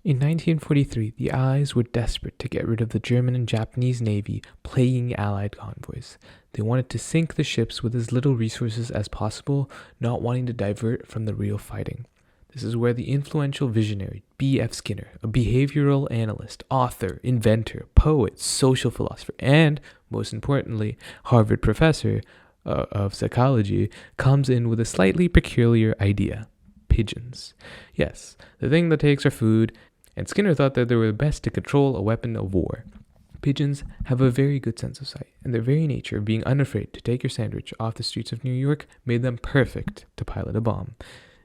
In 1943, the Allies were desperate to get rid of the German and Japanese Navy plaguing Allied convoys. They wanted to sink the ships with as little resources as possible, not wanting to divert from the real fighting. This is where the influential visionary B.F Skinner, a behavioral analyst, author, inventor, poet, social philosopher, and, most importantly, Harvard professor of psychology, comes in with a slightly peculiar idea. Pigeons. Yes, the thing that takes our food, and Skinner thought that they were the best to control a weapon of war. Pigeons have a very good sense of sight, and their very nature of being unafraid to take your sandwich off the streets of New York made them perfect to pilot a bomb.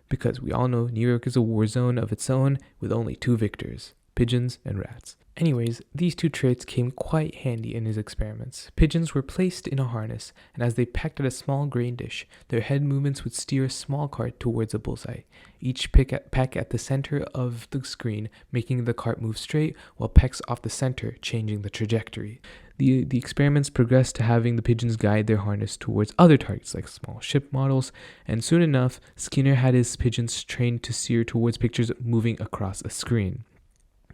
Because we all know New York is a war zone of its own with only two victors, pigeons and rats. Anyways, these two traits came quite handy in his experiments. Pigeons were placed in a harness, and as they pecked at a small grain dish, their head movements would steer a small cart towards a bullseye. Each peck at the center of the screen, making the cart move straight, while pecks off the center, changing the trajectory. The experiments progressed to having the pigeons guide their harness towards other targets like small ship models, and soon enough, Skinner had his pigeons trained to steer towards pictures moving across a screen.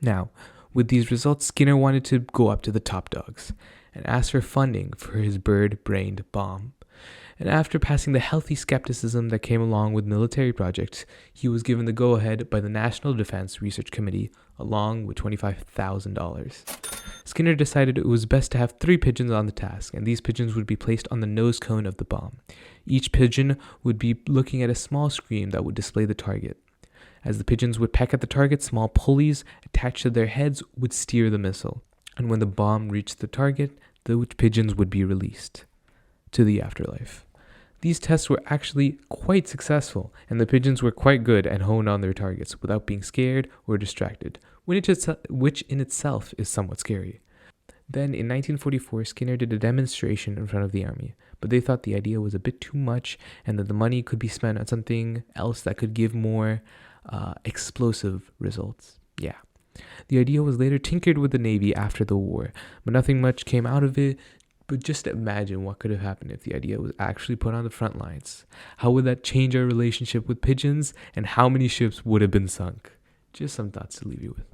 Now, with these results, Skinner wanted to go up to the top dogs and asked for funding for his bird-brained bomb. And after passing the healthy skepticism that came along with military projects, he was given the go-ahead by the National Defense Research Committee, along with $25,000. Skinner decided it was best to have 3 pigeons on the task, and these pigeons would be placed on the nose cone of the bomb. Each pigeon would be looking at a small screen that would display the target. As the pigeons would peck at the target, small pulleys attached to their heads would steer the missile. And when the bomb reached the target, the pigeons would be released to the afterlife. These tests were actually quite successful, and the pigeons were quite good and honed on their targets without being scared or distracted, which in itself is somewhat scary. Then, in 1944, Skinner did a demonstration in front of the army, but they thought the idea was a bit too much and that the money could be spent on something else that could give more explosive results. Yeah. The idea was later tinkered with the Navy after the war, but nothing much came out of it. But just imagine what could have happened if the idea was actually put on the front lines. How would that change our relationship with pigeons, and how many ships would have been sunk? Just some thoughts to leave you with.